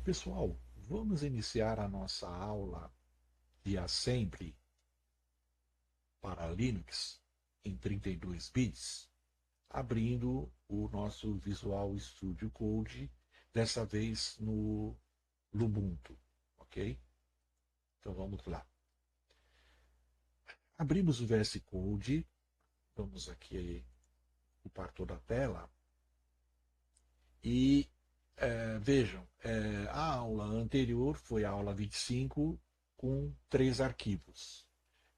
Pessoal, vamos iniciar a nossa aula de Assembly para Linux em 32 bits, abrindo o nosso Visual Studio Code, dessa vez no Lubuntu, ok? Então vamos lá. Abrimos o VS Code, vamos aqui ocupar toda a tela e vejam, a aula anterior foi a aula 25 com 3 arquivos.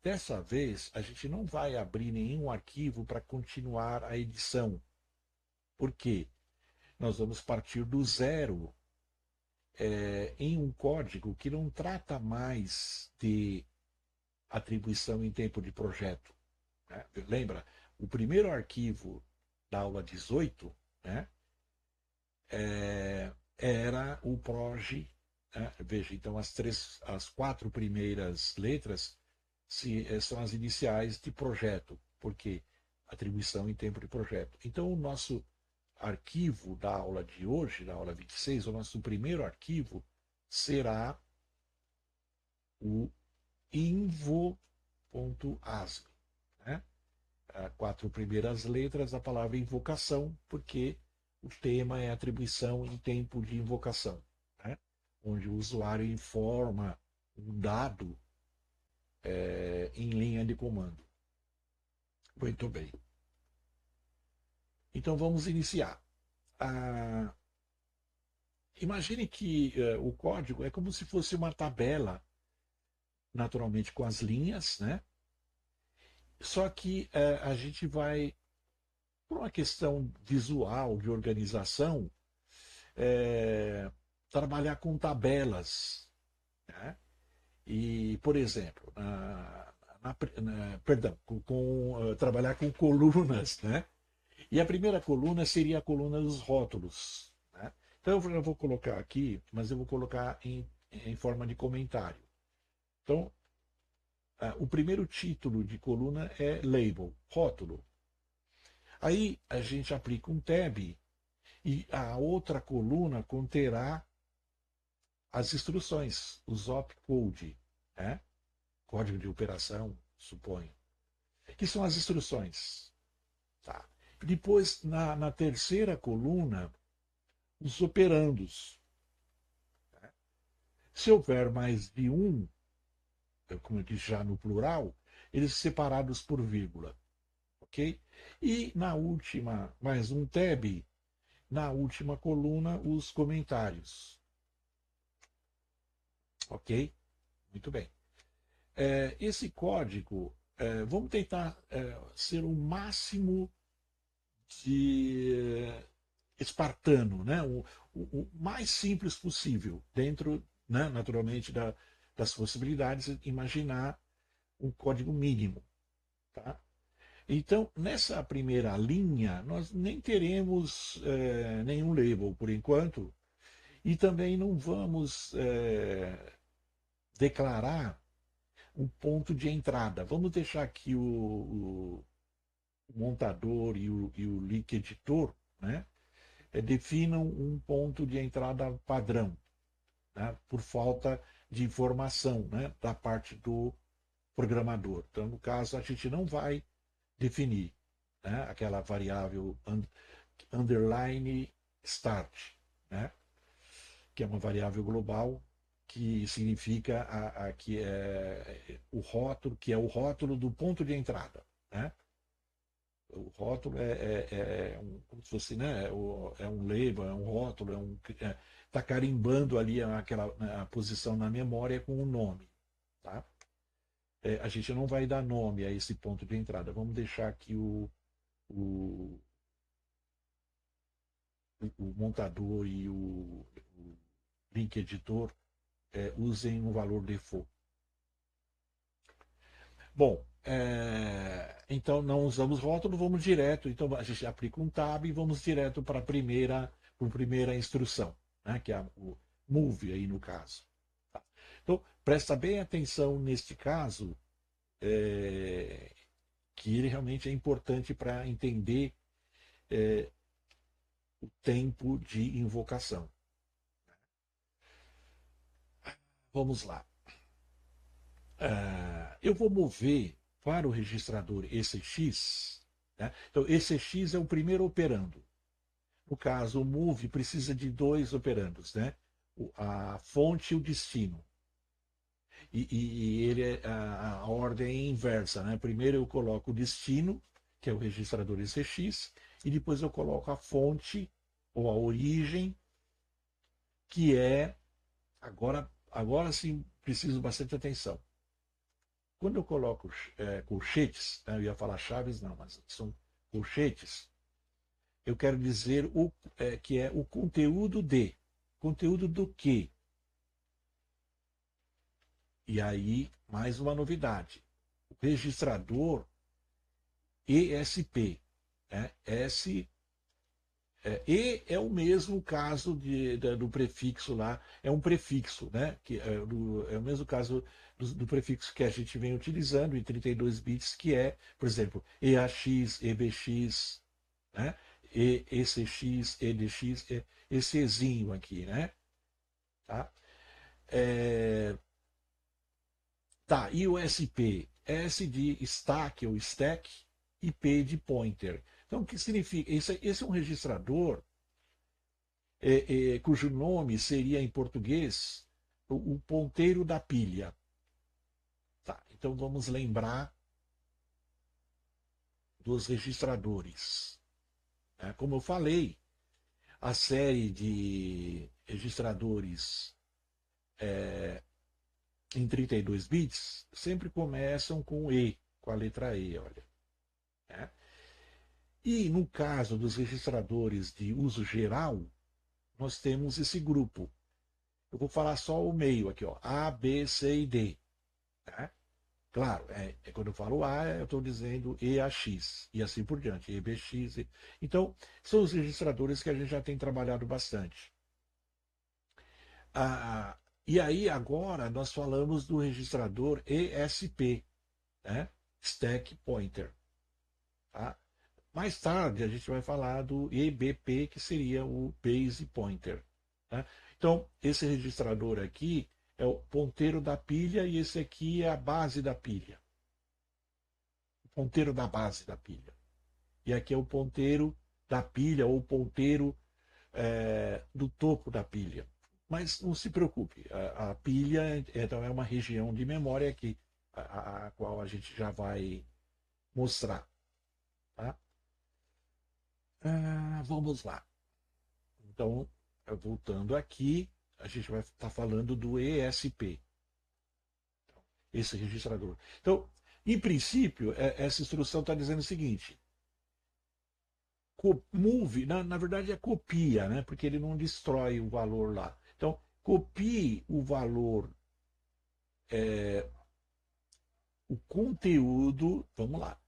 Dessa vez, a gente não vai abrir nenhum arquivo para continuar a edição. Por quê? Nós vamos partir do zero em um código que não trata mais de atribuição em tempo de projeto. Né? Lembra? O primeiro arquivo da aula 18, né, era o proj. Né? Veja, então as 4 primeiras letras são as iniciais de projeto, porque atribuição em tempo de projeto. Então, o nosso arquivo da aula de hoje, da aula 26, o nosso primeiro arquivo será o invo.asm. Né? As 4 primeiras letras da palavra invocação, porque o tema é atribuição em tempo de invocação, né? Onde o usuário informa um dado em linha de comando. Muito bem. Então vamos iniciar. Ah, imagine que o código é como se fosse uma tabela, naturalmente com as linhas, né? Só que a gente vai, por uma questão visual, de organização, trabalhar com tabelas. Né? E, por exemplo, perdão, trabalhar com colunas, né? E a primeira coluna seria a coluna dos rótulos. Né? Então eu vou colocar aqui, mas eu vou colocar em forma de comentário. Então, o primeiro título de coluna é label, rótulo. Aí a gente aplica um tab e a outra coluna conterá as instruções, os opcode, né? Código de operação, suponho, que são as instruções. Tá? Depois, na terceira coluna, os operandos. Se houver mais de um, como eu disse já no plural, eles separados por vírgula. Ok? E na última, mais um tab, na última coluna, os comentários. Ok? Muito bem. Esse código, vamos tentar ser o máximo de espartano, né? O mais simples possível, dentro, né, naturalmente, das possibilidades, imaginar um código mínimo. Tá? Então, nessa primeira linha, nós nem teremos nenhum label por enquanto, e também não vamos declarar um ponto de entrada. Vamos deixar aqui o montador e o link editor, né, definam um ponto de entrada padrão, né, por falta de informação, né, da parte do programador. Então, no caso, a gente não vai definir, né, aquela variável underline start, né, que é uma variável global que significa que é o rótulo, que é o rótulo do ponto de entrada. Né? O rótulo como se fosse, né, é um label, é um rótulo, tá carimbando ali a posição na memória com o nome. Tá? A gente não vai dar nome a esse ponto de entrada. Vamos deixar que o, o montador e o link editor usem um valor default. Bom, então não usamos rótulo, vamos direto. Então a gente aplica um tab e vamos direto para a primeira instrução, né, que é o move aí no caso. Tá? Então presta bem atenção neste caso, que ele realmente é importante para entender o tempo de invocação. vamos lá. Eu vou mover para o registrador ECX, né? Então, ECX é o primeiro operando. No caso, o move precisa de dois operandos, né? A fonte e o destino. E ele a ordem é inversa, né? Primeiro eu coloco o destino, que é o registrador ECX, e depois eu coloco a fonte ou a origem, que é agora sim preciso bastante atenção. Quando eu coloco colchetes, né, eu ia falar chaves, não, mas são colchetes, eu quero dizer que é o conteúdo de. Conteúdo do quê? E aí, mais uma novidade. O registrador ESP. Né? E é o mesmo caso do prefixo lá, é um prefixo, né? É o mesmo caso do prefixo que a gente vem utilizando em 32 bits, que é, por exemplo, EAX, EBX, né? ECX, EDX, esse Ezinho aqui, né? Tá? É, tá, e o SP? S de stack ou stack e P de pointer. Então, o que significa? Esse é um registrador cujo nome seria em português o ponteiro da pilha. Tá, então vamos lembrar dos registradores. Como eu falei, a série de registradores em 32 bits sempre começam com E, com a letra E, olha. Né? E no caso dos registradores de uso geral, nós temos esse grupo. Eu vou falar só o meio aqui, ó, A, B, C e D. Tá? Claro, quando eu falo A, eu estou dizendo EAX e assim por diante, EBX. Então, são os registradores que a gente já tem trabalhado bastante. E aí, agora, nós falamos do registrador ESP, né? Stack Pointer. Tá? Mais tarde, a gente vai falar do EBP, que seria o Base Pointer. Tá? Então, esse registrador aqui é o ponteiro da pilha e esse aqui é a base da pilha. O ponteiro da base da pilha. E aqui é o ponteiro da pilha ou ponteiro do topo da pilha. Mas não se preocupe, a pilha então, é uma região de memória aqui, a qual a gente já vai mostrar. Tá? Vamos lá. Então, voltando aqui, a gente vai estar falando do ESP, esse registrador. Então, em princípio, essa instrução está dizendo o seguinte: move, na verdade é copia, né? Porque ele não destrói o valor lá. Então, copie o valor, o conteúdo, vamos lá,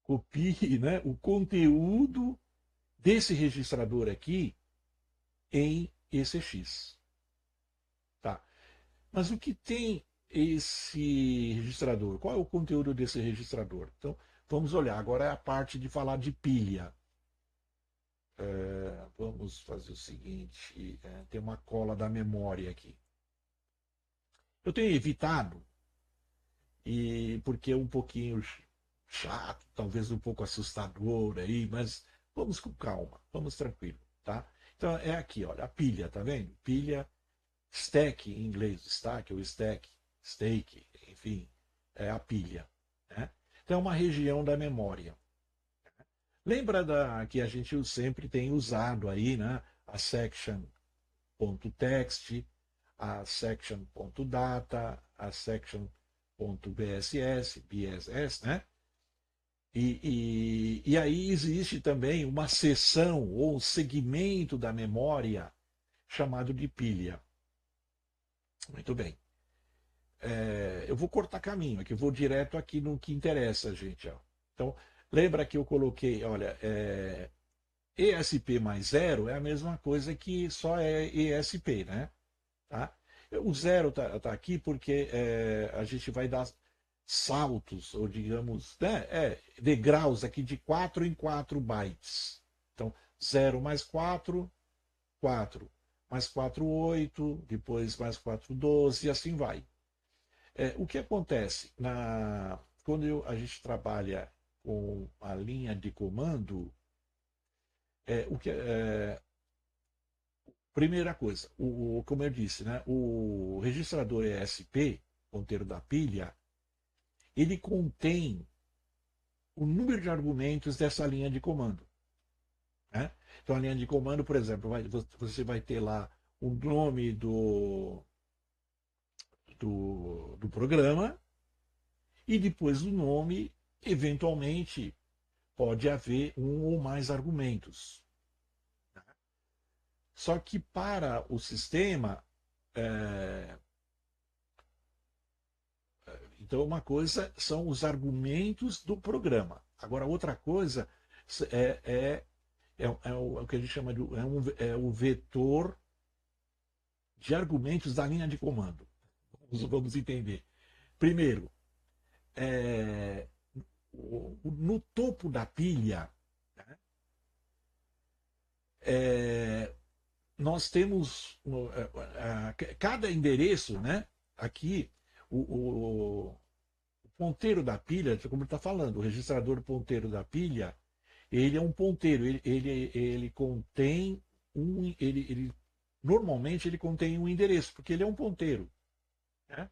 copie, né, o conteúdo desse registrador aqui em ECX. Tá? Mas o que tem esse registrador? Qual é o conteúdo desse registrador? Então, vamos olhar. Agora é a parte de falar de pilha. Vamos fazer o seguinte: tem uma cola da memória aqui. Eu tenho evitado, e porque é um pouquinho chato, talvez um pouco assustador aí, mas vamos com calma, vamos tranquilo, tá? Então é aqui, olha, a pilha, tá vendo? Pilha, stack em inglês, stack ou stack, stake, enfim, é a pilha, né? Então é uma região da memória. Lembra que a gente sempre tem usado aí, né? A section.text, a section.data, a section.bss, né? E aí existe também uma seção ou um segmento da memória chamado de pilha. Muito bem. Eu vou cortar caminho aqui, eu vou direto aqui no que interessa, gente. Ó. Então, lembra que eu coloquei, olha, ESP mais zero é a mesma coisa que só é ESP, né? Tá? O zero tá aqui porque a gente vai dar saltos, ou digamos, né, degraus aqui de 4 em 4 bytes. Então, 0 mais 4, 4. mais 4, 8, depois mais 4, 12, e assim vai. O que acontece? Quando a gente trabalha com a linha de comando, é, o que, é, primeira coisa, como eu disse, né, o registrador ESP, ponteiro da pilha, ele contém o número de argumentos dessa linha de comando. Né? Então, a linha de comando, por exemplo, você vai ter lá o nome do programa e depois do nome, eventualmente, pode haver um ou mais argumentos. Só que para o sistema, é, então uma coisa são os argumentos do programa. Agora, outra coisa é o que a gente chama de é o vetor de argumentos da linha de comando. Vamos entender. Primeiro, é, no topo da pilha, né, é, nós temos cada endereço, né? Aqui, o ponteiro da pilha, como ele está falando, o registrador ponteiro da pilha, ele é um ponteiro, ele contém normalmente ele contém um endereço, porque ele é um ponteiro. Né?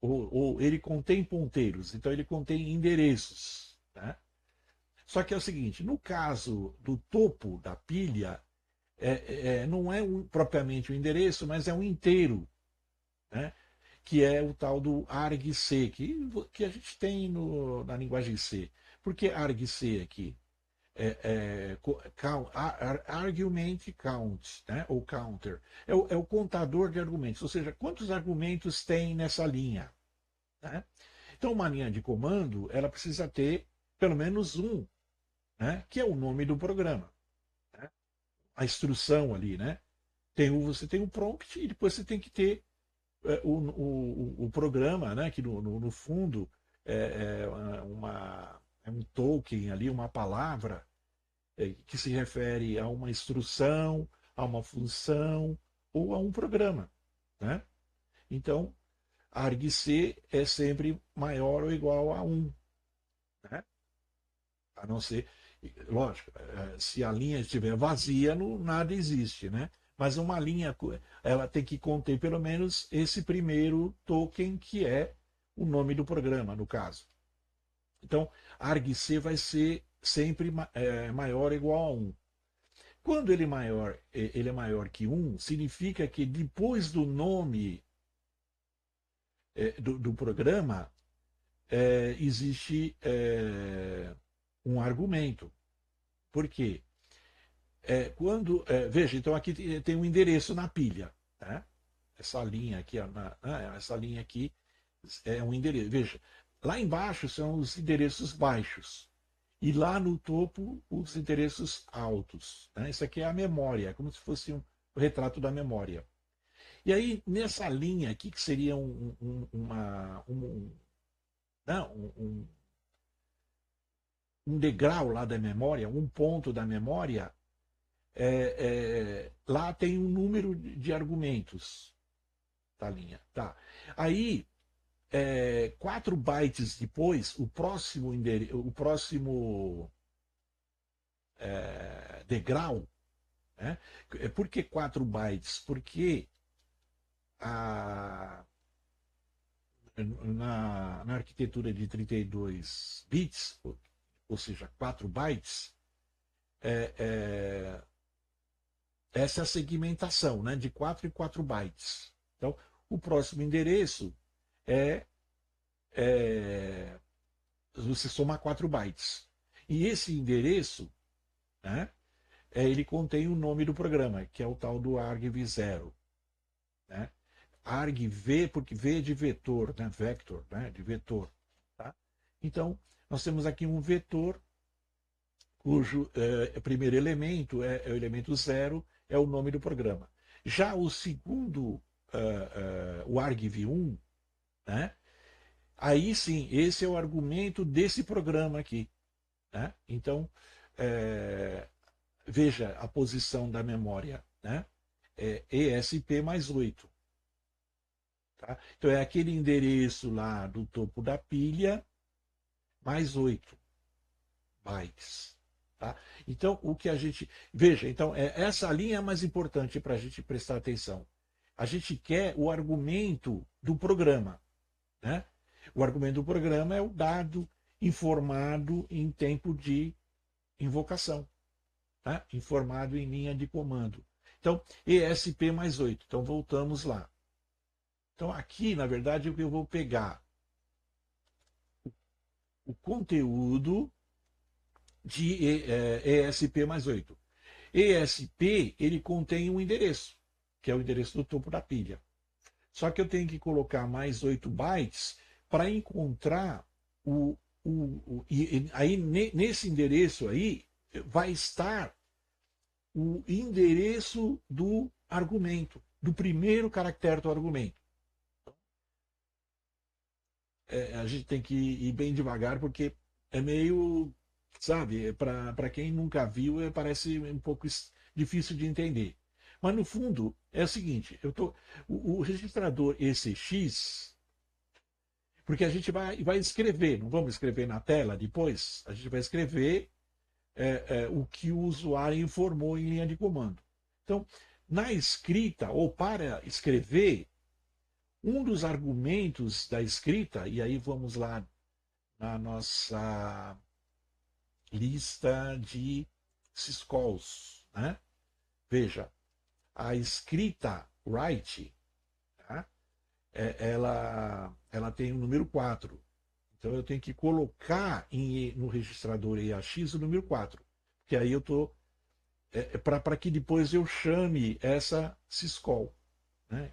Ou ele contém ponteiros, então ele contém endereços. Né? Só que é o seguinte, no caso do topo da pilha, não é propriamente um endereço, mas é um inteiro, né? Que é o tal do argc, que a gente tem na linguagem C. Por que argc aqui? Argument count, né? Ou counter. É o contador de argumentos, ou seja, quantos argumentos tem nessa linha. Né? Então, uma linha de comando, ela precisa ter pelo menos um, né? Que é o nome do programa. Né? A instrução ali, né? Você tem o prompt e depois você tem que ter o programa, né? Que no fundo é um token ali, uma palavra que se refere a uma instrução, a uma função ou a um programa. Né? Então, argc é sempre maior ou igual a 1. Né? A não ser, lógico, se a linha estiver vazia, nada existe. Né? Mas uma linha, ela tem que conter pelo menos esse primeiro token, que é o nome do programa, no caso. Então, argc vai ser sempre maior ou igual a 1. Quando ele é maior que 1, significa que depois do nome do programa existe um argumento. Por quê? Veja, então aqui tem um endereço na pilha. Né? Essa linha aqui, essa linha aqui é um endereço. Veja, lá embaixo são os endereços baixos. E lá no topo, os endereços altos. Né? Isso aqui é a memória, como se fosse um retrato da memória. E aí, nessa linha aqui, que seria não, um degrau lá da memória, um ponto da memória, lá tem um número de argumentos da linha. Tá. Aí, 4 bytes depois, o próximo degrau, né? Por que 4 bytes? Porque a, na arquitetura de 32 bits, ou seja, 4 bytes, essa é a segmentação, né, de 4 em 4 bytes. Então, o próximo endereço é você soma 4 bytes. E esse endereço, né, ele contém o nome do programa, que é o tal do argv0. Né? argv, porque V é de vetor, né? Vector, né? De vetor. Tá? Então, nós temos aqui um vetor cujo primeiro elemento é o elemento 0, é o nome do programa. Já o segundo, o argv1, né? Aí sim, esse é o argumento desse programa aqui. Né? Então, veja a posição da memória. Né? ESP mais 8. Tá? Então é aquele endereço lá do topo da pilha mais 8 bytes. Tá? Então, o que a gente. Veja, então, essa linha é mais importante para a gente prestar atenção. A gente quer o argumento do programa. Né? O argumento do programa é o dado informado em tempo de invocação, tá? Informado em linha de comando. Então, ESP mais 8. Então, voltamos lá. Então, aqui, na verdade, eu vou pegar o conteúdo de ESP mais 8. ESP, ele contém um endereço, que é o endereço do topo da pilha. Só que eu tenho que colocar mais 8 bytes para encontrar aí nesse endereço aí vai estar o endereço do argumento, do primeiro caractere do argumento. A gente tem que ir bem devagar porque é meio, sabe, para quem nunca viu, parece um pouco difícil de entender. Mas no fundo é o seguinte, o registrador ECX, porque a gente vai escrever, não vamos escrever na tela depois, a gente vai escrever o que o usuário informou em linha de comando. Então, na escrita, ou para escrever, um dos argumentos da escrita, e aí vamos lá na nossa lista de syscalls, né? Veja, a escrita write, tá? Ela tem o número 4. Então eu tenho que colocar no registrador EAX o número 4. Que aí eu estou. Para que depois eu chame essa syscall, né?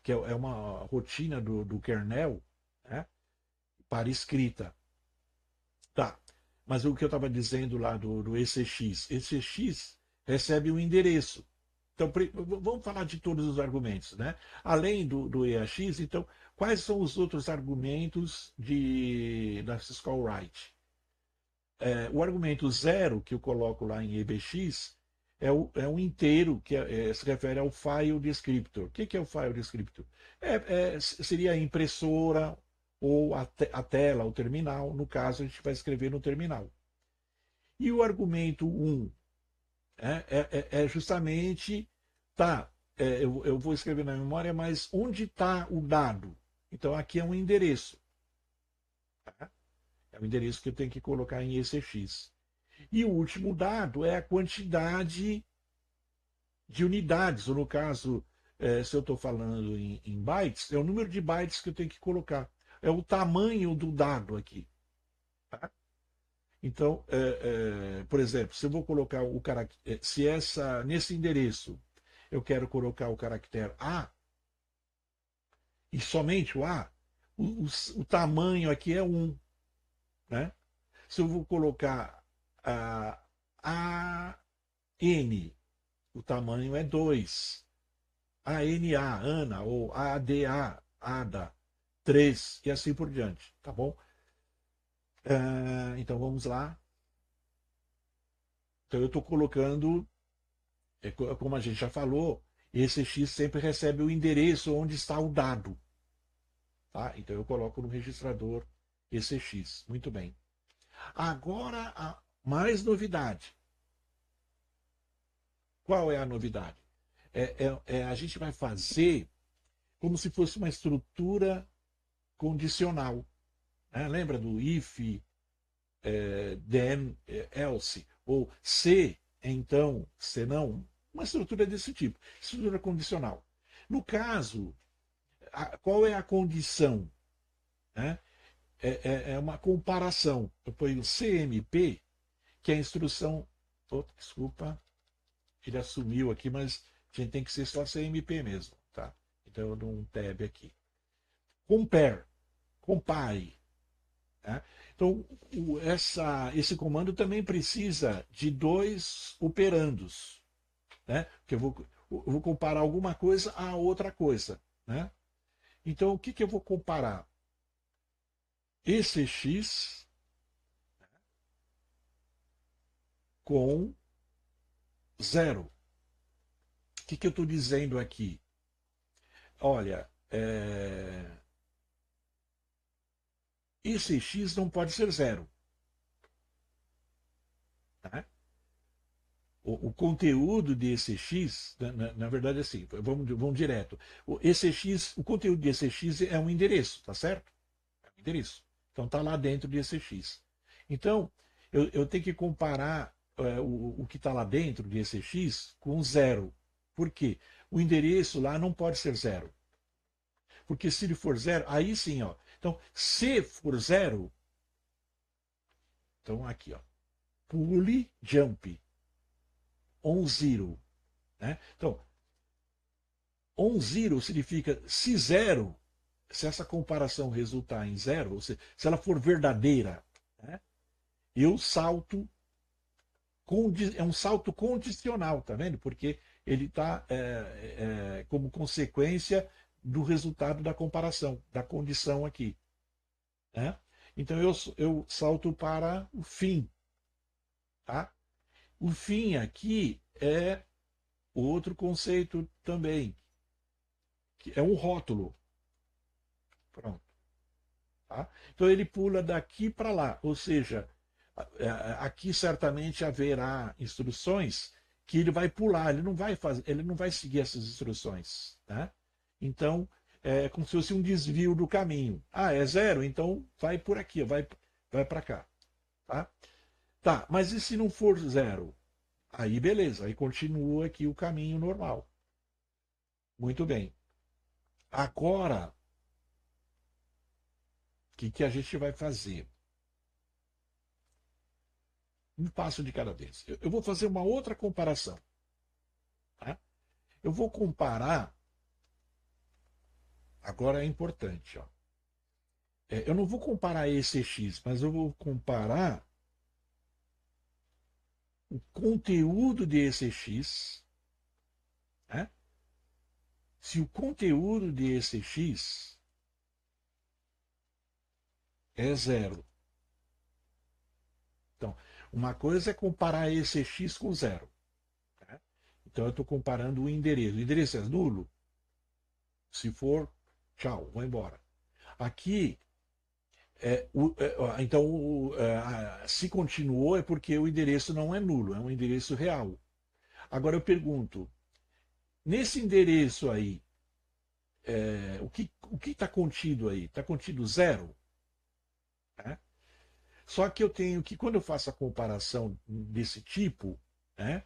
Que é uma rotina do kernel, né? Para escrita. Tá. Mas o que eu estava dizendo lá do ECX, ECX recebe um endereço. Então, vamos falar de todos os argumentos, né? Além do EAX, então, quais são os outros argumentos da syscall write? O argumento 0, que eu coloco lá em EBX, é um inteiro que se refere ao file descriptor. O que é o file descriptor? Seria a impressora ou a tela, o terminal. No caso, a gente vai escrever no terminal. E o argumento 1 justamente, tá, eu vou escrever na memória, mas onde está o dado? Então, aqui é um endereço. Tá? É o endereço que eu tenho que colocar em ECX. E o último dado é a quantidade de unidades, ou no caso, se eu estou falando em bytes, é o número de bytes que eu tenho que colocar. É o tamanho do dado aqui. Tá? Então, por exemplo, se eu vou colocar o caractere, se nesse endereço eu quero colocar o caractere A, e somente o A, o tamanho aqui é 1. Né? Se eu vou colocar a N, o tamanho é 2. ANA, Ana, ou ADA, ADA, 3, e assim por diante, tá bom? Então vamos lá. Então eu estou colocando, como a gente já falou, esse X sempre recebe o endereço onde está o dado. Tá? Então eu coloco no registrador esse X. Muito bem. Agora, mais novidade. Qual é a novidade? A gente vai fazer como se fosse uma estrutura condicional. Né? Lembra do if, then, else? Ou se, então, se não? Uma estrutura desse tipo. Estrutura condicional. No caso, qual é a condição? Né? É uma comparação. Eu ponho CMP, que é a instrução. Oh, desculpa, ele assumiu aqui, mas a gente tem que ser só CMP mesmo. Tá? Então eu dou um tab aqui. Compare, compare. Né? Então, esse comando também precisa de dois operandos. Né? Porque eu vou comparar alguma coisa a outra coisa. Né? Então, o que eu vou comparar? Esse X com 0. que eu estou dizendo aqui? Olha, esse x não pode ser zero. Tá? O conteúdo de ECX, na verdade, é assim, vamos direto. O conteúdo de ECX é um endereço, tá certo? É um endereço. Então está lá dentro de ECX. Então, eu tenho que comparar o que está lá dentro de ECX com zero. Por quê? O endereço lá não pode ser zero. Porque se ele for zero, aí sim, ó. Então, se for zero, então aqui, ó. Pule jump on zero. Né? Então, on zero significa se zero, se essa comparação resultar em zero, ou seja, se ela for verdadeira, né? Eu salto, é um salto condicional, tá vendo? Porque ele está como consequência do resultado da comparação, da condição aqui. Né? Então eu salto para o fim. Tá? O fim aqui é outro conceito também, que é um rótulo. Pronto. Tá? Então ele pula daqui para lá, ou seja, aqui certamente haverá instruções que ele vai pular, ele não vai seguir essas instruções. Tá? Então é como se fosse um desvio do caminho. Ah, é zero? Então vai por aqui, vai para cá. Tá? Tá, mas e se não for zero? Aí beleza, aí continua aqui o caminho normal. Muito bem. Agora, o que a gente vai fazer? Um passo de cada vez. Eu vou fazer uma outra comparação. Tá? Eu vou comparar. Agora é importante. Ó. Eu não vou comparar esse X, mas eu vou comparar o conteúdo de esse X. Né? Se o conteúdo de esse X é zero. Então, uma coisa é comparar esse X com zero. Né? Então, eu estou comparando o endereço. O endereço é nulo? Se for, tchau, vou embora. Aqui, então, se continuou é porque o endereço não é nulo, é um endereço real. Agora eu pergunto, nesse endereço aí, o que está contido aí? Está contido zero? Né? Só que eu tenho que, quando eu faço a comparação desse tipo, né,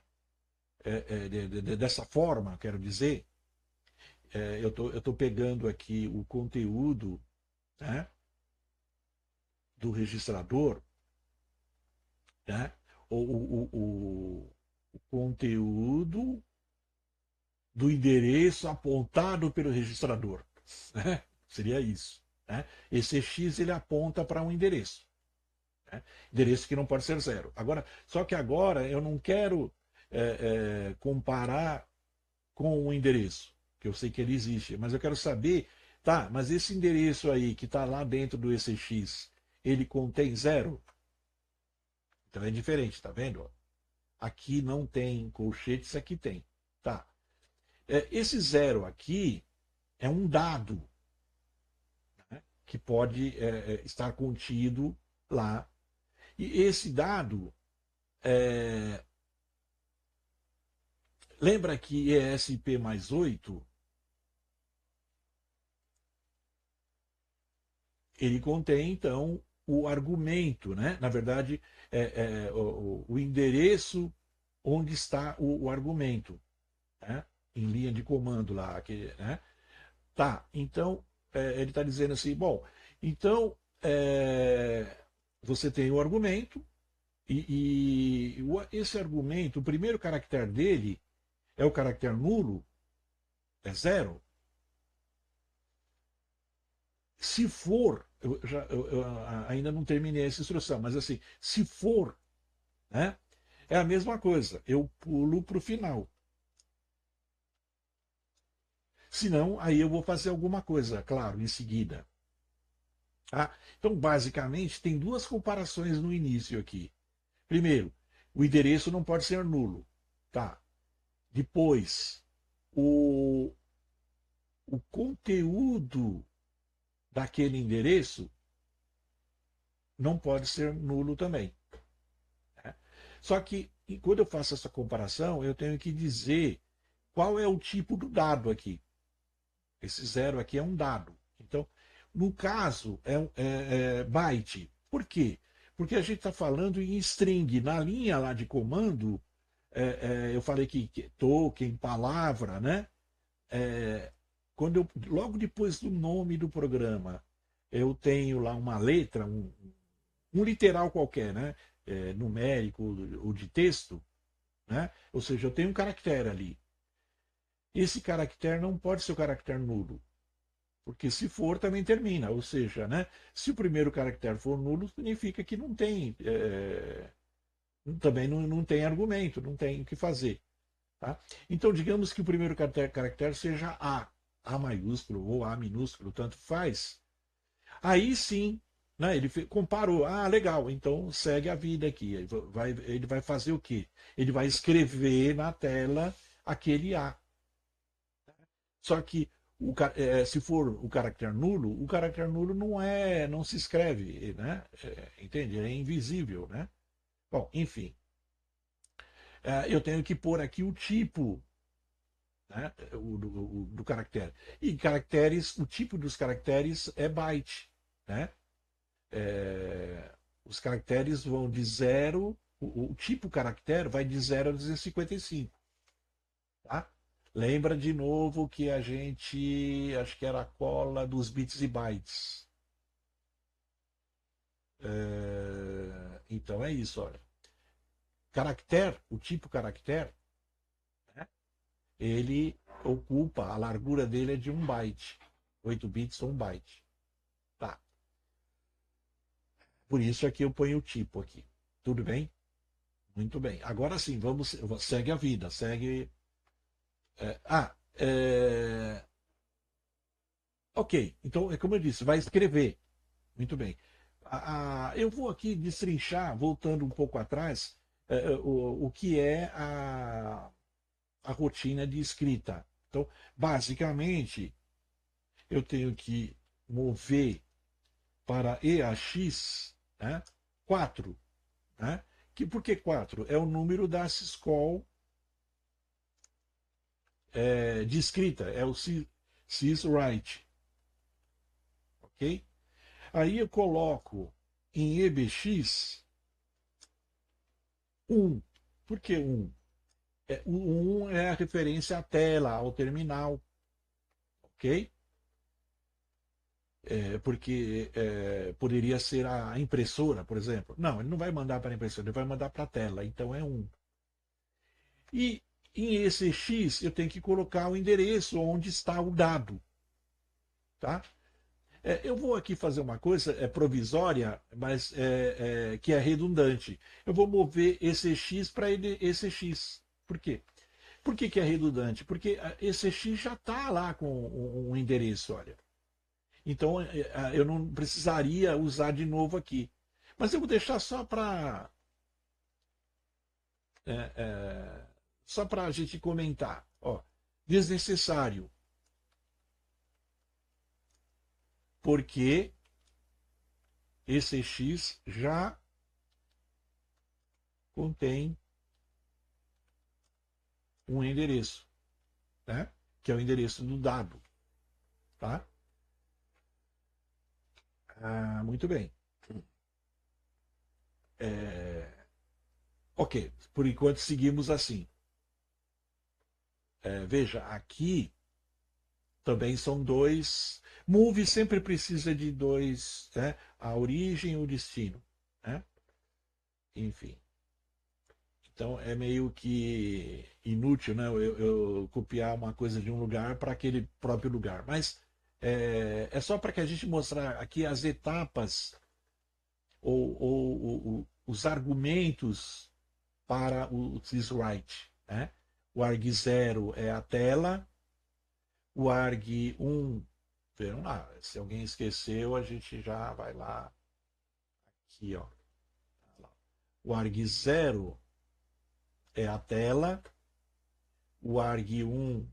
dessa forma, quero dizer, eu estou pegando aqui o conteúdo, né, do registrador, né, o conteúdo do endereço apontado pelo registrador. Né? Seria isso. Né? Esse X ele aponta para um endereço. Né? Endereço que não pode ser zero. Agora, só que agora eu não quero comparar com o endereço, que eu sei que ele existe, mas eu quero saber, tá, mas esse endereço aí que está lá dentro do ECX, ele contém zero? Então é diferente, tá vendo? Aqui não tem colchetes, aqui tem. Tá. Esse zero aqui é um dado, né, que pode estar contido lá. E esse dado, lembra que ESP mais 8, ele contém, então, o argumento, né? Na verdade, o endereço onde está o argumento, né? Em linha de comando lá. Né? Tá, então, ele está dizendo assim, bom, então, você tem o argumento, esse argumento, o primeiro caractere dele é o caractere nulo, é zero. Se for, eu ainda não terminei essa instrução, mas assim, se for, né, é a mesma coisa, eu pulo para o final. Senão, aí eu vou fazer alguma coisa, claro, em seguida. Tá? Então, basicamente, tem duas comparações no início aqui. Primeiro, o endereço não pode ser nulo. Tá. Depois, o, o conteúdo daquele endereço não pode ser nulo também. Né? Só que quando eu faço essa comparação, eu tenho que dizer qual é o tipo do dado aqui. Esse zero aqui é um dado. Então, no caso, é byte. Por quê? Porque a gente está falando em string. Na linha lá de comando, eu falei que token, palavra, né? É, logo depois do nome do programa, eu tenho lá uma letra, um literal qualquer, né? Numérico ou de texto, né? Ou seja, eu tenho um caractere ali. Esse caractere não pode ser o caractere nulo, porque se for, também termina. Ou seja, né? Se o primeiro caractere for nulo, significa que não tem, também não tem argumento, não tem o que fazer. Tá? Então, digamos que o primeiro caractere seja A maiúsculo ou A minúsculo, tanto faz. Aí sim, né, ele comparou. Ah, legal, então segue a vida aqui. Ele vai fazer o quê? Ele vai escrever na tela aquele A. Só que se for o caractere nulo não se escreve, né? Entende? É invisível, né? Bom, enfim, eu tenho que pôr aqui o tipo, né, do caractere. E caracteres, o tipo dos caracteres é byte, né? É, os caracteres vão de zero, o tipo caractere vai de 0 a 255, tá? Lembra de novo que a gente, acho que era a cola dos bits e bytes. Então é isso, olha. Caractere, o tipo caractere, né, ele ocupa, a largura dele é de 1 byte. 8 bits ou 1 byte. Tá. Por isso aqui eu ponho o tipo aqui. Tudo bem? Muito bem. Agora sim, segue a vida, segue. É, ah, é, ok. Então, é como eu disse, vai escrever. Muito bem. Eu vou aqui destrinchar, voltando um pouco atrás, o que é a rotina de escrita. Então, basicamente, eu tenho que mover para EAX, né, 4. Né? Por que 4? É o número da syscall de escrita, é o syswrite. Ok? Aí eu coloco em EBX 1. Por que 1? O 1 é a referência à tela, ao terminal. Ok? Porque poderia ser a impressora, por exemplo. Não, ele não vai mandar para a impressora, ele vai mandar para a tela. Então é 1. E em ECX eu tenho que colocar o endereço onde está o dado. Tá? Eu vou aqui fazer uma coisa provisória, mas que é redundante. Eu vou mover ECX para ECX. Por quê? Por que é redundante? Porque ECX já está lá com um endereço, olha. Então eu não precisaria usar de novo aqui. Mas eu vou deixar é, é, só para a gente comentar. Ó, desnecessário, porque ECX já contém um endereço, né? Que é o endereço do dado. Tá? Muito bem. É, ok, por enquanto seguimos assim. Veja, aqui também são dois. Move sempre precisa de dois, né? A origem e o destino. Né? Enfim. Então é meio que inútil, né? Eu copiar uma coisa de um lugar para aquele próprio lugar. Mas é só para que a gente mostrar aqui as etapas ou os argumentos para o ThisWrite. Né? O arg0 é a tela, o arg1, vamos lá, se alguém esqueceu, a gente já vai lá, aqui, ó. O arg0 é a tela, o arg1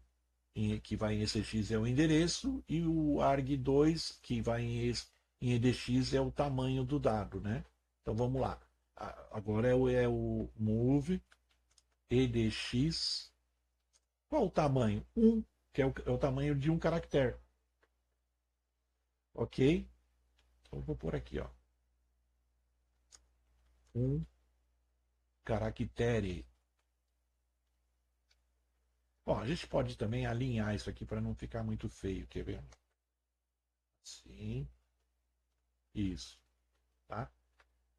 que vai em ECX é o endereço, e o arg2, que vai em EDX, é o tamanho do dado, né? Então vamos lá. Agora é o move EDX. Qual o tamanho? 1, que é o tamanho de um caractere. Ok? Então eu vou pôr aqui, ó. Um caractere. Bom, a gente pode também alinhar isso aqui para não ficar muito feio, quer ver? Sim, isso, tá?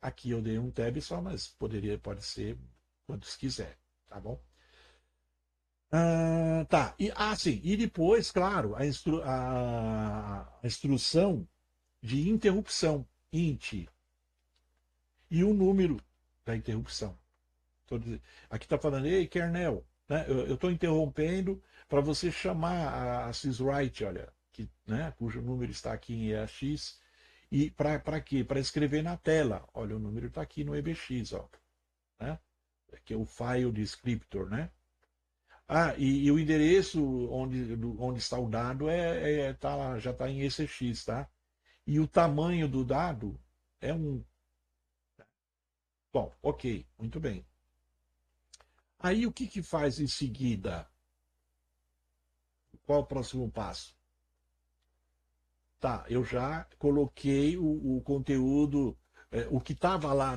Aqui eu dei um tab só, mas pode ser quantos quiser, tá bom? Tá, sim, e depois, claro, a instrução de interrupção, int, e o número da interrupção. Aqui está falando, ei, kernel, né? Eu estou interrompendo para você chamar a syswrite, olha, né, cujo número está aqui em EAX, e para quê? Para escrever na tela. Olha, o número está aqui no EBX, ó, né? Que é o file descriptor, né? E o endereço onde está o dado tá lá, já está em ECX, tá? E o tamanho do dado é 1. Bom, ok, muito bem. Aí o que faz em seguida? Qual o próximo passo? Tá, eu já coloquei o conteúdo, o que estava lá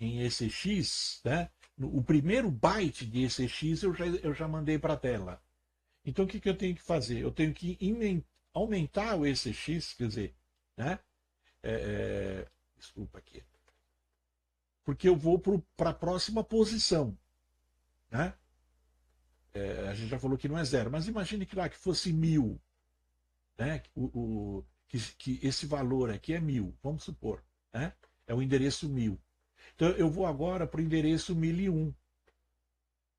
em ECX, né? O primeiro byte de ECX eu já mandei para a tela. Então o que eu tenho que fazer? Eu tenho que aumentar o ECX, quer dizer, né? Desculpa aqui. Porque eu vou para a próxima posição, né? A gente já falou que não é zero, mas imagine que lá que fosse 1000, né? Que esse valor aqui é 1000, vamos supor, né? É o endereço 1000. Então eu vou agora para o endereço 1001,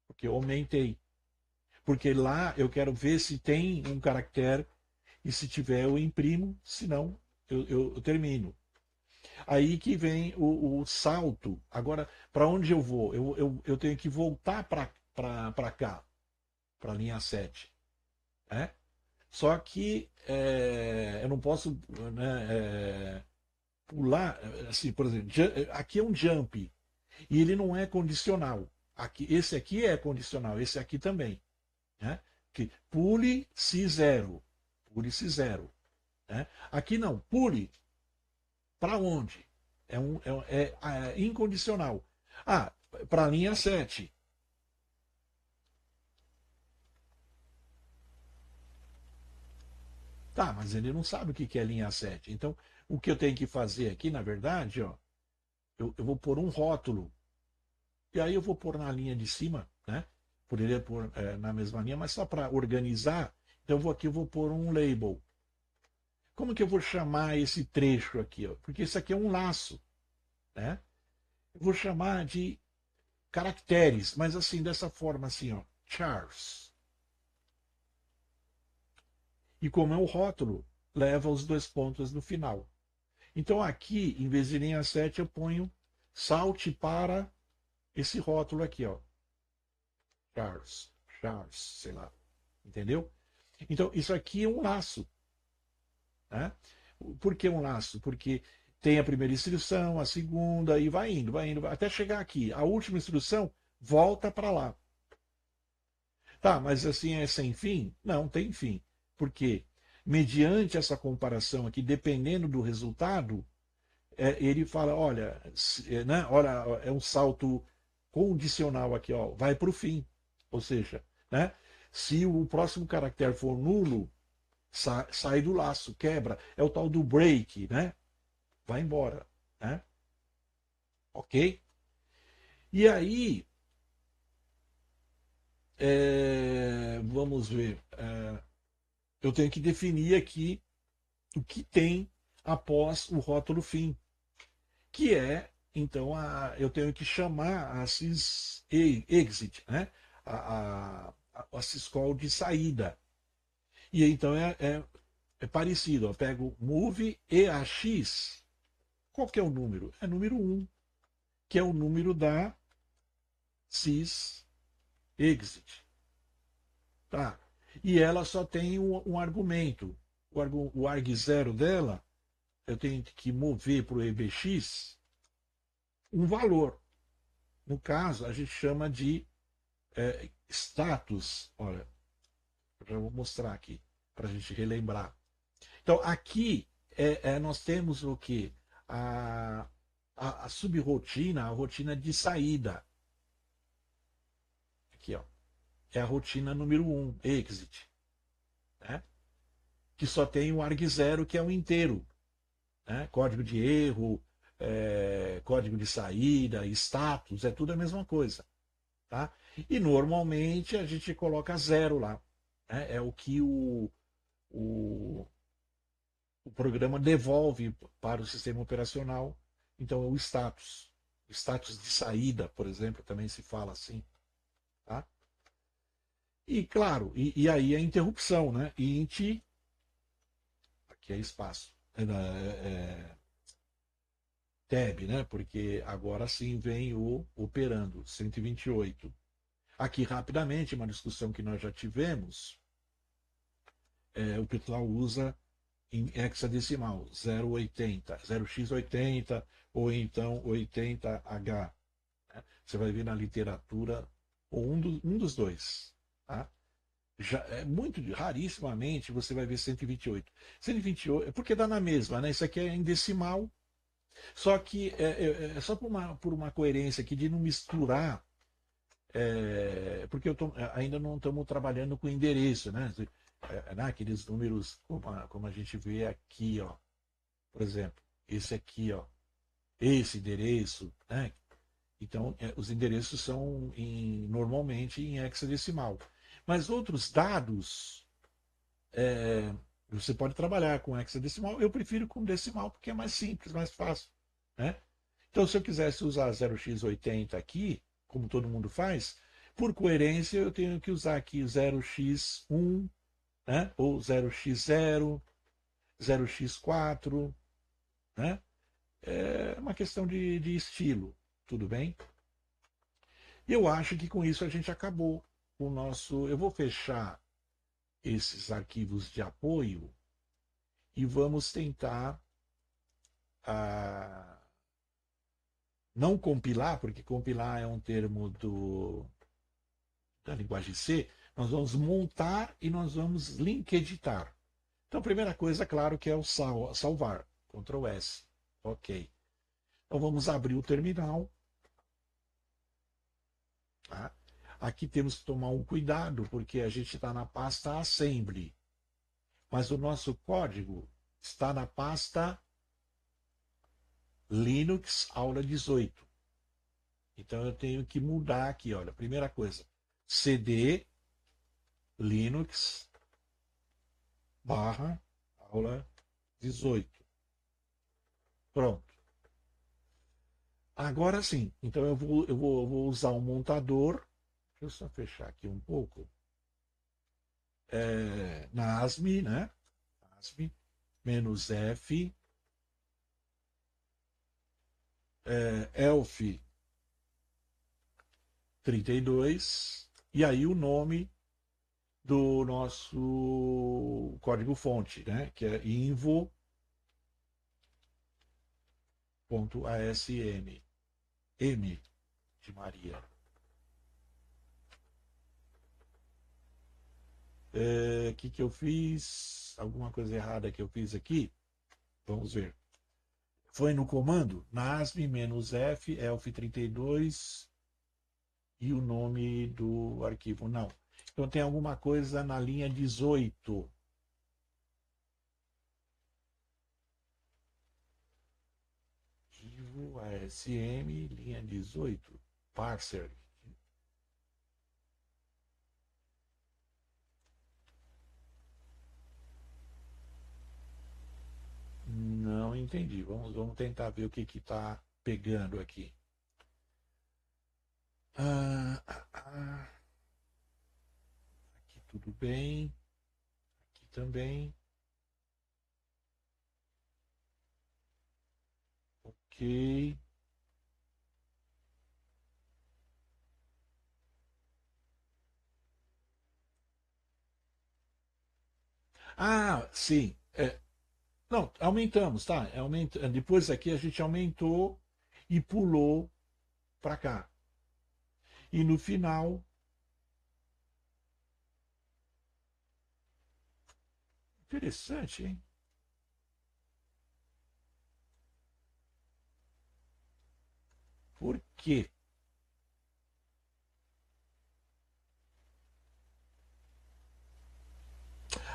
porque eu aumentei. Porque lá eu quero ver se tem um caractere e se tiver eu imprimo, se não eu termino. Aí que vem o salto. Agora, para onde eu vou? Eu tenho que voltar para cá, para a linha 7. Né? Só que eu não posso, né, pular, assim, por exemplo, aqui é um jump e ele não é condicional. Esse aqui é condicional, esse aqui também. Né? Que pule se zero, pule se zero. Né? Aqui não, pule para onde? É incondicional. Para a linha 7. Tá, mas ele não sabe o que é linha 7. Então, o que eu tenho que fazer aqui, na verdade, ó, eu vou pôr um rótulo. E aí eu vou pôr na linha de cima, né? Poderia pôr na mesma linha, mas só para organizar, então eu vou pôr um label. Como que eu vou chamar esse trecho aqui? Ó? Porque isso aqui é um laço, né? Eu vou chamar de caracteres, mas assim, dessa forma assim, ó, chars. E como é o rótulo, leva os dois pontos no final. Então aqui, em vez de linha 7, eu ponho salte para esse rótulo aqui, ó. Chars, chars, sei lá. Entendeu? Então, isso aqui é um laço. Né? Por que um laço? Porque tem a primeira instrução, a segunda, e vai indo, até chegar aqui. A última instrução volta para lá. Tá, mas assim é sem fim? Não, tem fim. Porque, mediante essa comparação aqui, dependendo do resultado, ele fala: olha, né, olha, é um salto condicional aqui, ó, vai para o fim. Ou seja, né, se o próximo caractere for nulo, sai do laço, quebra. É o tal do break, né? Vai embora. Né? Ok? E aí, vamos ver. Eu tenho que definir aqui o que tem após o rótulo fim, que é, então, eu tenho que chamar a sysexit, né? A syscall de saída. E então é parecido. Eu pego move EAX. Qual que é o número? É número 1, que é o número da sysexit. Tá? E ela só tem um argumento. O arg0 dela, eu tenho que mover para o EBX um valor. No caso, a gente chama de status. Olha, já vou mostrar aqui, para a gente relembrar. Então, aqui nós temos o que? A, a subrotina, a rotina de saída. Aqui, ó. É a rotina número 1, exit. Né? Que só tem o arg0, que é o inteiro. Né? Código de erro, código de saída, status, é tudo a mesma coisa. Tá? E normalmente a gente coloca zero lá. Né? É o que o, o programa devolve para o sistema operacional. Então, é o status. Status de saída, por exemplo, também se fala assim. Tá? E, claro, e aí a interrupção, né? Int, aqui é espaço. Tab, né? Porque agora sim vem o operando, 128. Aqui, rapidamente, uma discussão que nós já tivemos, o pessoal usa em hexadecimal, 0,80, 0x80 ou então 80H. Né? Você vai ver na literatura ou um dos dois. Tá? Já, muito rarissimamente você vai ver 128. 128, porque dá na mesma, né? Isso aqui é em decimal, só que só por uma coerência aqui de não misturar, porque ainda não estamos trabalhando com endereço, né? Aqueles números como a gente vê aqui, ó. Por exemplo, esse aqui, ó, esse endereço, né? Então, os endereços são normalmente em hexadecimal. Mas outros dados, você pode trabalhar com hexadecimal. Eu prefiro com decimal porque é mais simples, mais fácil. Né? Então, se eu quisesse usar 0x80 aqui, como todo mundo faz, por coerência eu tenho que usar aqui 0x1, né? Ou 0x0, 0x4, né? É uma questão de estilo, tudo bem? Eu acho que com isso a gente acabou o nosso. Eu vou fechar esses arquivos de apoio e vamos tentar ah, não compilar, porque compilar é um termo da linguagem C. Nós vamos montar e nós vamos link editar. Então, a primeira coisa, claro, que é o salvar. Ctrl S. Ok. Então, vamos abrir o terminal. Tá? Aqui temos que tomar um cuidado, porque a gente está na pasta assembly, mas o nosso código está na pasta Linux aula 18. Então eu tenho que mudar aqui, olha, primeira coisa, cd Linux barra aula 18. Pronto. Agora sim, então eu vou usar um montador. Deixa eu só fechar aqui um pouco. Na ASME, né? ASME, menos F, ELF 32, e aí o nome do nosso código-fonte, né? Que é invo.asm, M de Maria. O que eu fiz? Alguma coisa errada que eu fiz aqui? Vamos ver. Foi no comando nasm-f, elf32 e o nome do arquivo. Não. Então tem alguma coisa na linha 18. Arquivo ASM, linha 18. Parser. Não entendi. Vamos tentar ver o que está pegando aqui. Aqui tudo bem. Aqui também. Ok. Ah, sim. Não, aumentamos, tá? Depois aqui a gente aumentou e pulou para cá. E no final, interessante, hein? Por quê?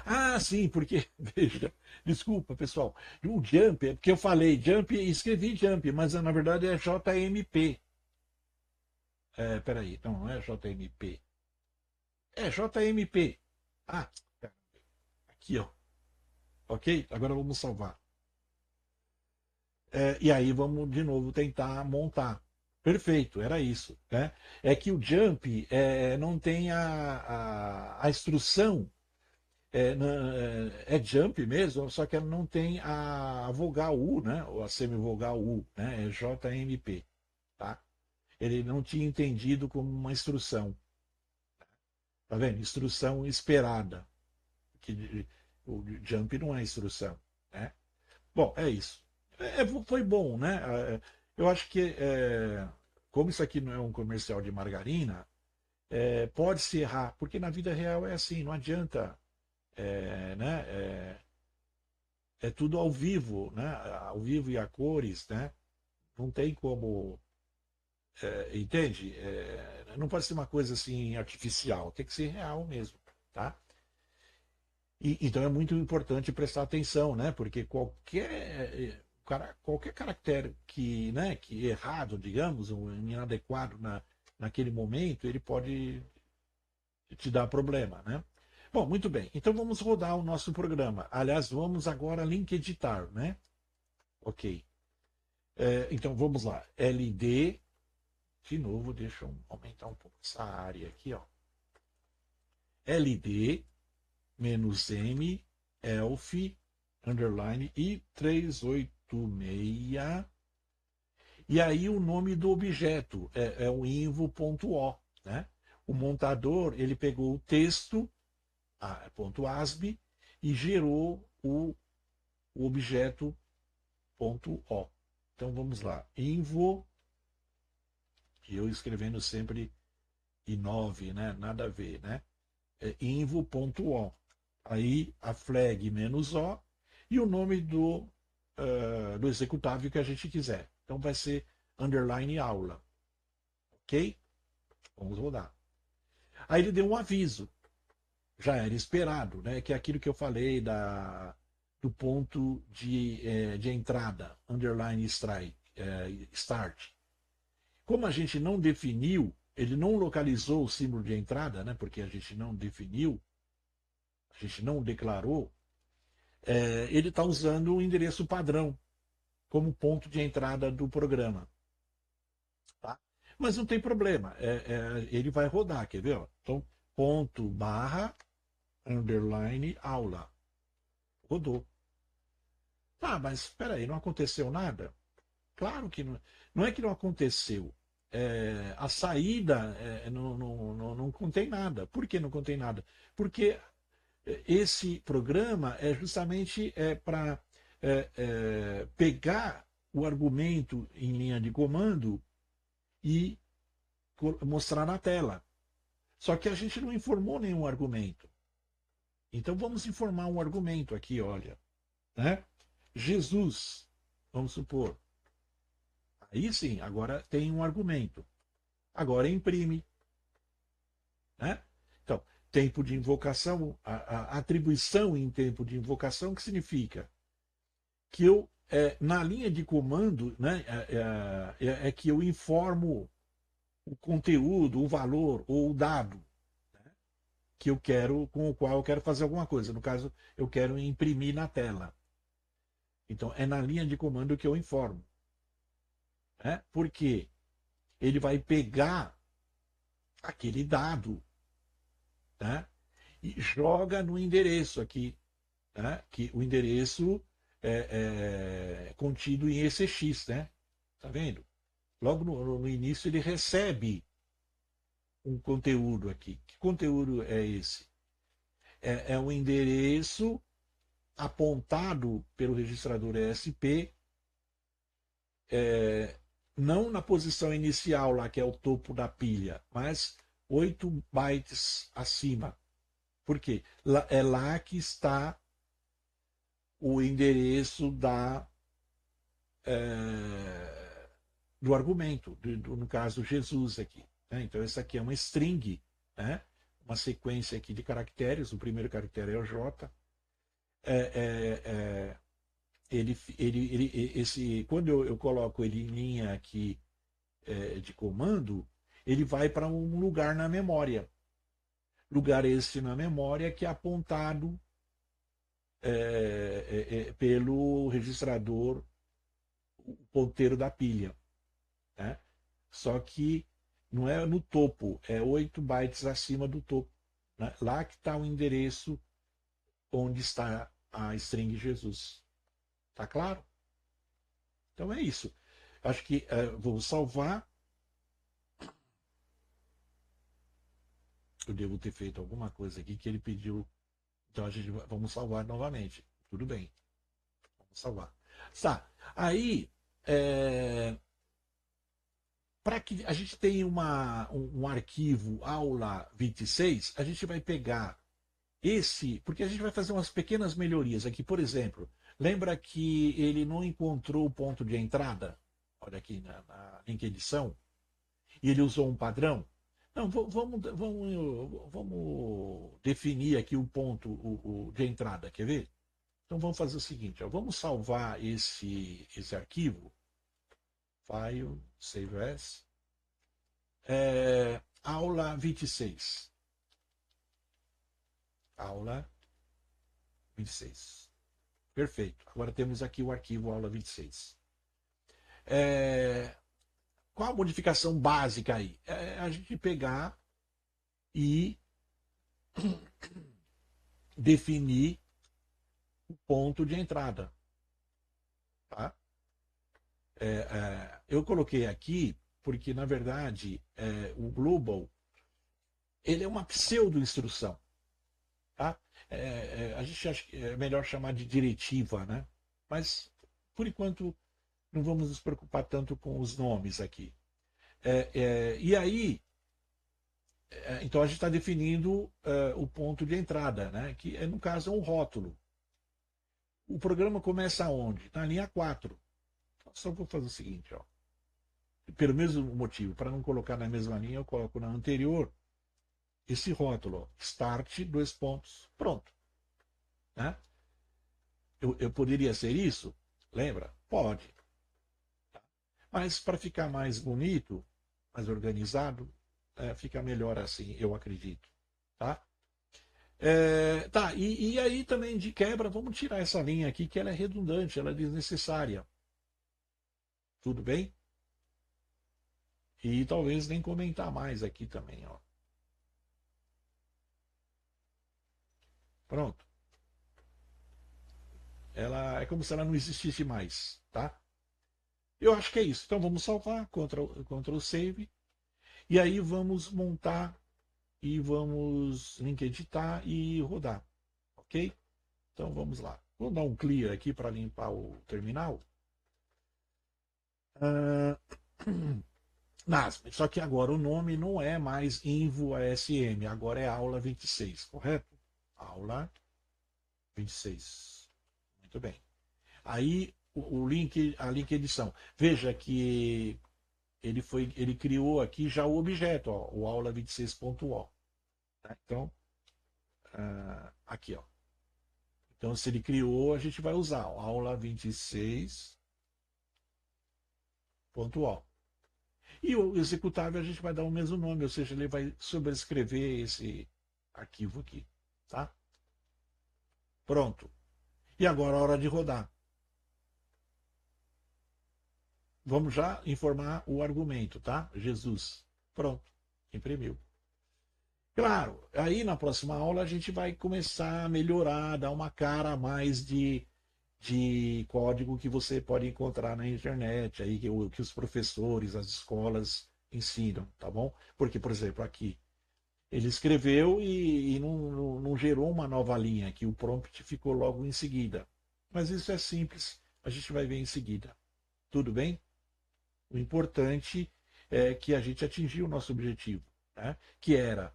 Ah, sim, porque, veja, desculpa, pessoal. O jump, é porque eu falei jump e escrevi jump, mas na verdade é JMP. Peraí, não é JMP. É JMP. Ah, aqui, ó. Ok? Agora vamos salvar. E aí vamos de novo tentar montar. Perfeito, era isso. Né? É que o jump não tem a instrução, é jump mesmo, só que ela não tem a vogal U, né? Ou a semivogal U, né? É JMP. Tá? Ele não tinha entendido como uma instrução. Tá vendo? Instrução esperada. Que o jump não é instrução. Né? Bom, é isso. Foi bom, né? Eu acho que, como isso aqui não é um comercial de margarina, pode-se errar, porque na vida real é assim, não adianta, né? É tudo ao vivo, né? Ao vivo e a cores, né? Não tem como, entende? Não pode ser uma coisa assim artificial, tem que ser real mesmo, tá? Então é muito importante prestar atenção, né? Porque qualquer caractere que errado, digamos, um inadequado naquele momento, ele pode te dar problema, né? Bom, muito bem. Então vamos rodar o nosso programa. Aliás, vamos agora link editar, né? Ok. Então vamos lá. LD, de novo, deixa eu aumentar um pouco essa área aqui, ó. LD menos M, ELF, underline, e 386. E aí o nome do objeto é o invo.o. Né? O montador ele pegou o texto, .asb, e gerou o objeto .o. Então vamos lá. Invo, e eu escrevendo sempre i9, né? Nada a ver, né? Invo.o. Aí a flag menos O e o nome do executável que a gente quiser. Então vai ser underline aula. Ok? Vamos rodar. Aí ele deu um aviso. Já era esperado, né? Que é aquilo que eu falei do ponto de entrada, underline strike, start. Como a gente não definiu, ele não localizou o símbolo de entrada, né? Porque a gente não definiu, a gente não declarou, ele está usando o endereço padrão como ponto de entrada do programa. Tá? Mas não tem problema, ele vai rodar, quer ver? Ó? Então, ponto barra underline aula. Rodou. Tá, mas espera aí, não aconteceu nada? Claro que não, não é que não aconteceu. A saída não contém nada. Por que não contém nada? Porque esse programa é justamente para pegar o argumento em linha de comando e mostrar na tela. Só que a gente não informou nenhum argumento. Então vamos informar um argumento aqui, olha. Né? Jesus, vamos supor. Aí sim, agora tem um argumento. Agora imprime. Né? Então, tempo de invocação, a atribuição em tempo de invocação, que significa que eu, na linha de comando, né, que eu informo o conteúdo, o valor ou o dado, né, que eu quero, com o qual eu quero fazer alguma coisa. No caso, eu quero imprimir na tela. Então, é na linha de comando que eu informo. Né? Porque ele vai pegar aquele dado, né, e joga no endereço aqui, né, que o endereço é contido em ECX, né? Tá vendo? Logo no início ele recebe um conteúdo aqui. Que conteúdo é esse? É um endereço apontado pelo registrador ESP, não na posição inicial lá, que é o topo da pilha, mas 8 bytes acima. Por quê? É lá que está o endereço do argumento, no caso Jesus aqui. Né? Então, essa aqui é uma string, né? Uma sequência aqui de caracteres. O primeiro caractere é o J. Quando eu coloco ele em linha aqui de comando, ele vai para um lugar na memória. Lugar este na memória que é apontado pelo registrador, o ponteiro da pilha. Né? Só que não é no topo, é 8 bytes acima do topo. Né? Lá que está o endereço onde está a string Jesus. Tá claro? Então é isso. Acho que vou salvar. Eu devo ter feito alguma coisa aqui que ele pediu. Então vamos salvar novamente. Tudo bem. Vamos salvar. Tá. Aí, para que a gente tenha um arquivo aula 26, a gente vai pegar porque a gente vai fazer umas pequenas melhorias aqui. Por exemplo, lembra que ele não encontrou o ponto de entrada? Olha aqui na link edição. E ele usou um padrão? Não, vamos definir aqui o ponto de entrada, quer ver? Então vamos fazer o seguinte, ó, vamos salvar esse arquivo, file, save as, aula 26. Aula 26. Perfeito. Agora temos aqui o arquivo aula 26. Qual a modificação básica aí? É a gente pegar e definir o ponto de entrada. Tá? Eu coloquei aqui porque, na verdade, o global ele é uma pseudo-instrução. Tá? A gente acha que é melhor chamar de diretiva, né? Mas, por enquanto, não vamos nos preocupar tanto com os nomes aqui. E aí, então a gente está definindo o ponto de entrada, né? Que no caso é um rótulo. O programa começa onde? Na linha 4. Então, só vou fazer o seguinte, ó. Pelo mesmo motivo, para não colocar na mesma linha, eu coloco na anterior esse rótulo, ó, start, 2 pontos, pronto. Né? Eu poderia ser isso? Lembra? Pode. Mas para ficar mais bonito, mais organizado, fica melhor assim, eu acredito. Tá? Tá, e aí também de quebra, vamos tirar essa linha aqui, que ela é redundante, ela é desnecessária. Tudo bem? E talvez nem comentar mais aqui também, ó. Pronto. Ela é como se ela não existisse mais, tá? Eu acho que é isso. Então vamos salvar, Ctrl Save, e aí vamos montar e vamos link editar e rodar, ok? Então vamos lá. Vou dar um clear aqui para limpar o terminal. Só que agora o nome não é mais Invo ASM, agora é aula 26, correto? Aula 26. Muito bem. Aí o link, a link edição. Veja que ele criou aqui já o objeto, ó, o aula 26.o. Tá? Então, aqui, ó. Então, se ele criou, a gente vai usar ó, aula 26.o. E o executável a gente vai dar o mesmo nome, ou seja, ele vai sobrescrever esse arquivo aqui. Tá? Pronto. E agora é a hora de rodar. Vamos já informar o argumento, tá? Jesus. Pronto. Imprimiu. Claro, aí na próxima aula a gente vai começar a melhorar, dar uma cara a mais de código que você pode encontrar na internet, aí que os professores, as escolas ensinam, tá bom? Porque, por exemplo, aqui Ele escreveu e não gerou uma nova linha, que o prompt ficou logo em seguida. Mas isso é simples, a gente vai ver em seguida. Tudo bem? O importante é que a gente atingiu o nosso objetivo, né? Que era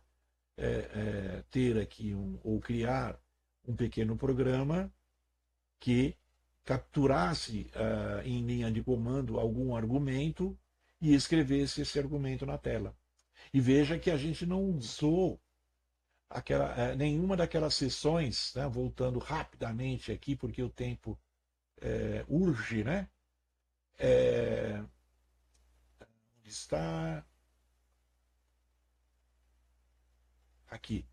ter aqui ou criar um pequeno programa que capturasse em linha de comando algum argumento e escrevesse esse argumento na tela. E veja que a gente não usou nenhuma daquelas sessões, né, voltando rapidamente aqui, porque o tempo urge, né? Onde está? Aqui.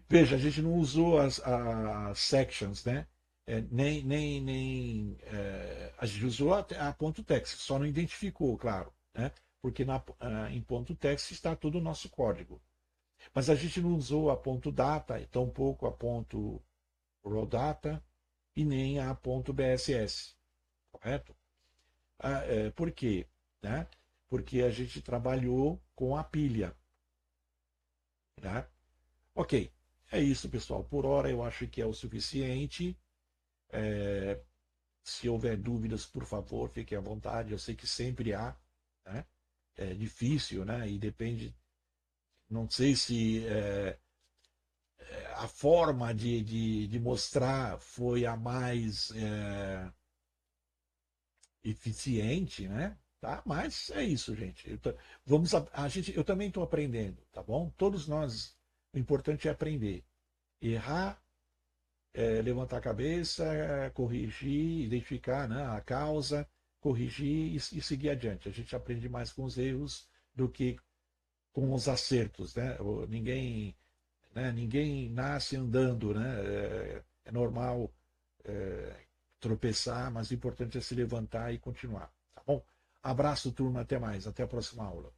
Veja, a gente não usou as sections, né? A gente usou a ponto text, só não identificou, claro, né? Porque em ponto text está todo o nosso código. Mas a gente não usou a ponto data, tampouco a ponto raw data e nem a ponto BSS, correto? Por quê? Né? Porque a gente trabalhou com a pilha. Né? Ok, é isso, pessoal. Por hora eu acho que é o suficiente. Se houver dúvidas, por favor, fiquem à vontade. Eu sei que sempre há. Né? É difícil, né? E depende. Não sei se a forma de mostrar foi a mais eficiente, né? Tá? Mas é isso, gente. Eu também estou aprendendo, tá bom? Todos nós, o importante é aprender. Errar, levantar a cabeça, corrigir, identificar, né, a causa, corrigir e seguir adiante. A gente aprende mais com os erros do que com os acertos, né? Ninguém nasce andando, né? É normal tropeçar, mas o importante é se levantar e continuar. Tá bom? Abraço, turma. Até mais. Até a próxima aula.